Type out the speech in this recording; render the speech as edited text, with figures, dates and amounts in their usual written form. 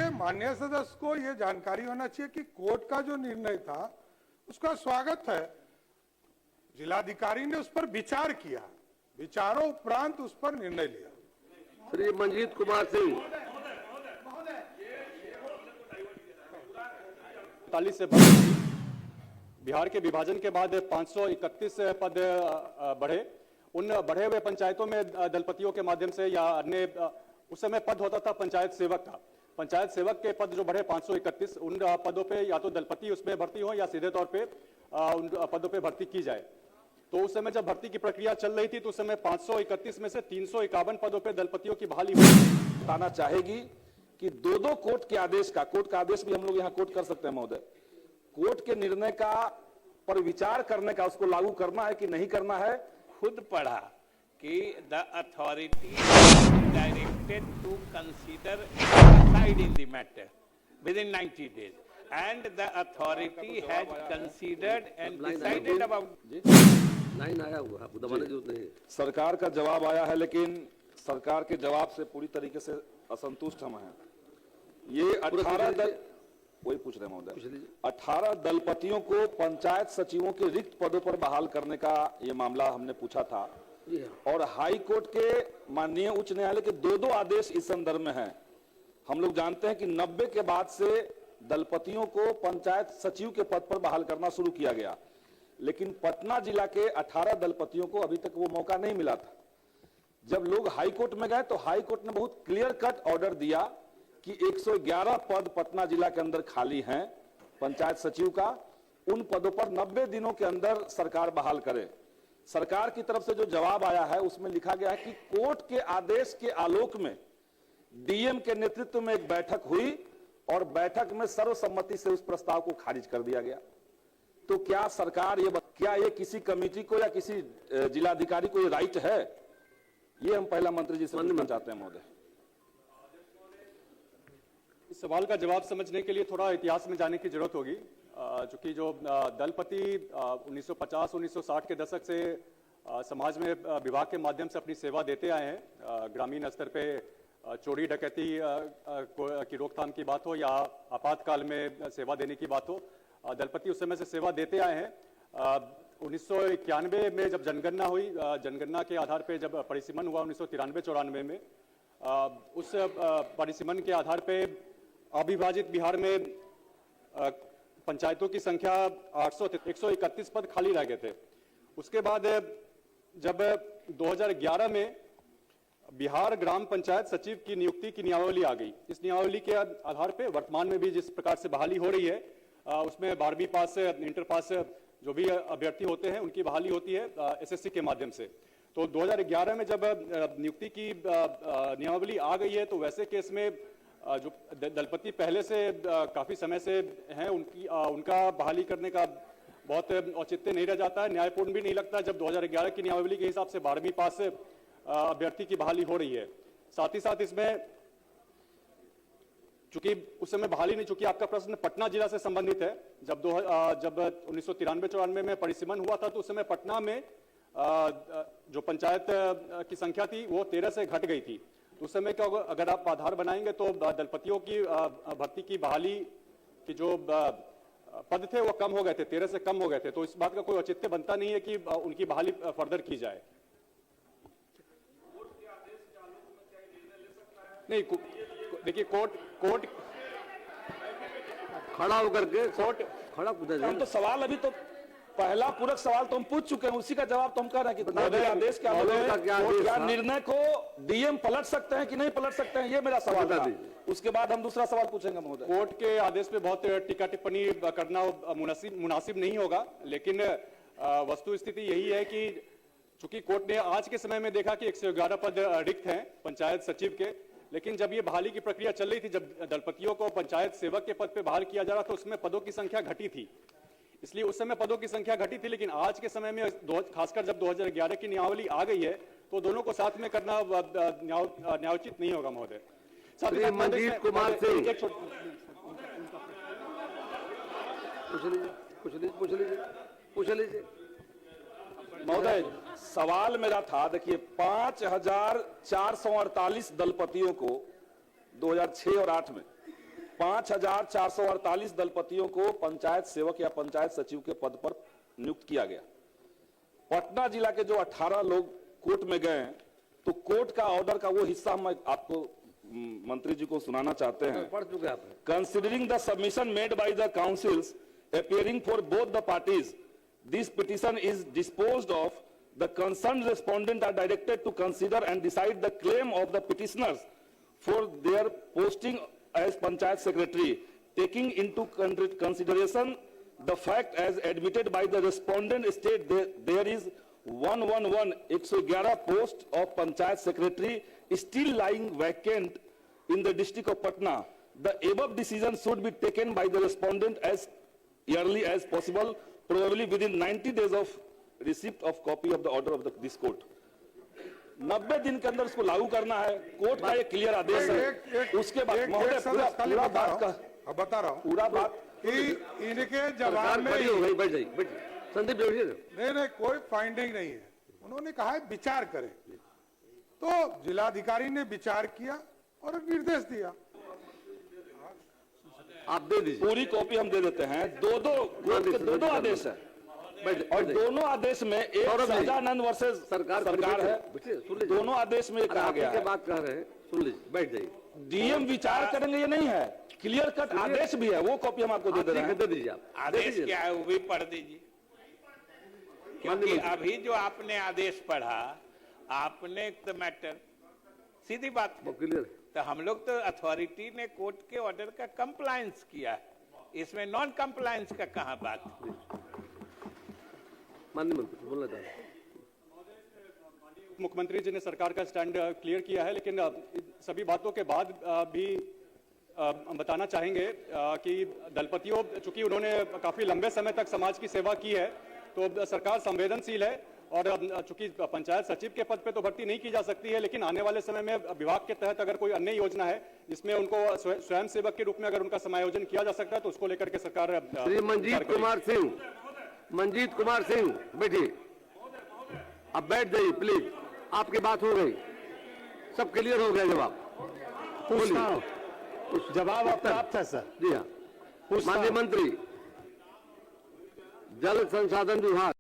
देखिए, माननीय सदस्य को यह जानकारी होना चाहिए कि कोर्ट का जो निर्णय था उसका स्वागत है। जिलाधिकारी ने उस पर विचार किया, विचारों उपरांत उस पर निर्णय लिया। श्री मंजीत कुमार सिंह। 40 से बिहार के विभाजन के बाद 531 पद बढ़े। उन बढ़े हुए पंचायतों में दलपतियों के माध्यम से या अन्य उस समय पद होता था पंचायत सेवक का। पंचायत सेवक के पद जो बढ़े 531, उन पदों पे या तो दलपति उसमें भर्ती हो या सीधे तौर पे उन पदों पे भर्ती की जाए। तो उस समय जब भर्ती की प्रक्रिया चल रही थी तो उस समय 531 में से 351 पदों पे दलपतियों की बहाली हुई। बताना चाहेगी कि दो कोर्ट के आदेश का, कोर्ट का आदेश भी हम लोग यहाँ कोर्ट कर सकते हैं महोदय, कोर्ट के निर्णय का पर विचार करने का, उसको लागू करना है कि नहीं करना है। खुद पढ़ा कि the authority directed to consider decide in the matter within 90 days and the authority has considered and decided about line आया हुआ, आपको दबाने की जरूरत नहीं है। सरकार का जवाब आया है, लेकिन सरकार के जवाब से पूरी तरीके से असंतुष्ट हम हैं। ये 18 दल, वही पूछ रहे हैं महोदय, 18 दलपतियों को पंचायत सचिवों के रिक्त पदों पर बहाल करने का ये मामला हमने पूछा था और हाई कोर्ट के माननीय उच्च न्यायालय के दो आदेश इस संदर्भ में हैं। हम लोग जानते हैं कि 90 के बाद से दलपतियों को पंचायत सचिव के पद पर बहाल करना शुरू किया गया, लेकिन पटना जिला के 18 दलपतियों को अभी तक वो मौका नहीं मिला था। जब लोग हाई कोर्ट में गए तो हाई कोर्ट ने बहुत क्लियर कट ऑर्डर दिया कि 111 पद पटना जिला के अंदर खाली हैं पंचायत सचिव का, उन पदों पर 90 दिनों के अंदर सरकार बहाल करे। सरकार की तरफ से जो जवाब आया है उसमें लिखा गया है कि कोर्ट के आदेश के आलोक में डीएम के नेतृत्व में एक बैठक हुई और बैठक में सर्वसम्मति से उस प्रस्ताव को खारिज कर दिया गया। तो क्या सरकार क्या ये किसी कमेटी को या किसी जिलाधिकारी को ये राइट है? ये हम पहला मंत्री जी से पूछना चाहते हैं महोदय। इस सवाल का जवाब समझने के लिए थोड़ा इतिहास में जाने की जरूरत होगी, चूंकि जो दलपति 1950-1960 के दशक से समाज में विभाग के माध्यम से अपनी सेवा देते आए हैं। ग्रामीण स्तर पे चोरी डकैती की रोकथाम की बात हो या आपातकाल में सेवा देने की बात हो, दलपति उस समय से सेवा देते आए हैं। 1991 में जब जनगणना हुई, जनगणना के आधार पे जब परिसीमन हुआ 1993-94 में, उस परिसीमन के आधार पे अविभाजित बिहार में पंचायतों की संख्या 131 पद खाली रह गए थे। उसके बाद जब 2011 में बिहार ग्राम पंचायत सचिव की नियुक्ति की नियमावली आ गई, इस नियमावली के आधार पे वर्तमान में भी जिस प्रकार से बहाली हो रही है उसमें 12वीं पास, इंटर पास जो भी अभ्यर्थी होते हैं उनकी बहाली होती है एसएससी के माध्यम से। तो 2011 में जब नियुक्ति की नियमावली आ गई है तो वैसे केस में जो दलपति पहले से काफी समय से हैं उनका बहाली करने का बहुत औचित्य नहीं रह जाता है, न्यायपूर्ण भी नहीं लगता जब 2011 की नियमावली के हिसाब से 12वीं पास अभ्यर्थी की बहाली हो रही है। साथ ही साथ इसमें चूंकि उस समय बहाली नहीं, चूंकि आपका प्रश्न पटना जिला से संबंधित है, जब 1993-94 में परिसीमन हुआ था तो उस समय पटना में जो पंचायत की संख्या थी वो 13 से घट गई थी। उस समय क्या होगा, अगर आप आधार बनाएंगे तो दलपतियों की भर्ती की बहाली की जो पद थे वो कम हो गए थे, 13 से कम हो गए थे। तो इस बात का कोई औचित्य बनता नहीं है कि उनकी बहाली फर्दर की जाए। नहीं, देखिए कोर्ट खड़ा होकर के खड़ा हम तो सवाल अभी तो पहला पूरक सवाल तो हम पूछ चुके हैं, उसी का जवाब तो हम कह रहे हैं कि आदेश क्या निर्णय को डीएम पलट सकते हैं कि नहीं पलट सकते हैं, ये मेरा सवाल था। उसके बाद हम दूसरा सवाल पूछेंगे महोदय। कोर्ट के आदेश पे बहुत टीका टिप्पणी करना मुनासिब नहीं होगा, लेकिन वस्तु स्थिति यही है कि चूंकि कोर्ट ने आज के समय में देखा कि 111 पद रिक्त हैं पंचायत सचिव के, लेकिन जब ये बहाली की प्रक्रिया चल रही थी, जब दलपतियों को पंचायत सेवक के पद पे बहाल किया जा रहा था, उसमें पदों की संख्या घटी थी, इसलिए उस समय पदों की संख्या घटी थी। लेकिन आज के समय में खासकर जब 2011 की नियमावली आ गई है तो दोनों को साथ में करना न्यायोचित नहीं होगा महोदय। मंजीत कुमार सिंह, पूछ लीजिए महोदय। सवाल मेरा था, देखिए 5448 दलपतियों को 2006 और 8 में 5448 दलपतियों को पंचायत सेवक या पंचायत सचिव के पद पर नियुक्त किया गया। पटना जिला के जो 18 लोग कोर्ट में गए, तो कोर्ट का ऑर्डर का वो हिस्सा हम आपको मंत्री जी को सुनाना चाहते हैं। पढ़ चुके आप। Considering the submission made by the councils appearing for both the parties, this petition is disposed of. The concerned respondent are directed to consider and decide the claim of the petitioners for their posting as panchayat secretary, taking into consideration the fact as admitted by the respondent state that there is 111 post of panchayat secretary still lying vacant in the district of Patna. The above decision should be taken by the respondent as early as possible, probably within 90 days of receipt of copy of the order of this court. 90 दिन के अंदर इसको लागू करना है, court का एक clear आदेश है। उसके बाद महोदय पूरा बात का अब बता रहा हूँ पूरा बात कि इनके जवाब सरकार में खड़ी हो गई, बैठ जाइए, संदीप जोशी। नहीं कोई फाइंडिंग नहीं है, उन्होंने कहा है विचार करें, तो जिलाधिकारी ने विचार किया और एक निर्देश दिया। आप दे दीजिए, पूरी कॉपी हम दे देते हैं। दो आदेश है और दोनों आदेश में एक सजानंद वर्सेस सरकार है। दोनों आदेश में कहा गया है, बात कह रहे हैं, सुन लीजिए, बैठ जाइए। डीएम विचार करेंगे ये नहीं है, क्लियर कट आदेश भी है, वो कॉपी हम आपको दे रहे हैं। दे दीजिए आप। आदेश क्या है वो भी पढ़ दीजिए, क्योंकि अभी जो आपने आदेश पढ़ा, आपने द मैटर सीधी बात है। क्लियर। तो हम लोग तो अथॉरिटी ने कोर्ट के ऑर्डर का कंप्लायंस किया है, इसमें नॉन कंप्लायंस का कहां बात। माननीय मंत्री बोलना चाहते हैं। मुख्यमंत्री जी ने सरकार का स्टैंड क्लियर किया है, लेकिन सभी बातों के बाद भी हम बताना चाहेंगे कि दलपतियों, चूंकि उन्होंने काफी लंबे समय तक समाज की सेवा की है, तो सरकार संवेदनशील है और चूंकि पंचायत सचिव के पद पे तो भर्ती नहीं की जा सकती है, लेकिन आने वाले समय में विभाग के तहत अगर कोई अन्य योजना है जिसमें उनको स्वयं सेवक के रूप में अगर उनका समायोजन किया जा सकता है तो उसको लेकर के सरकार। श्री मंजीत कुमार सिंह बैठिए, अब बैठ जाइए प्लीज, आपकी बात हो गई, सब क्लियर हो गया। जवाब आपका प्राप्त है सर। जी हाँ, माननीय मंत्री, जल संसाधन विभाग।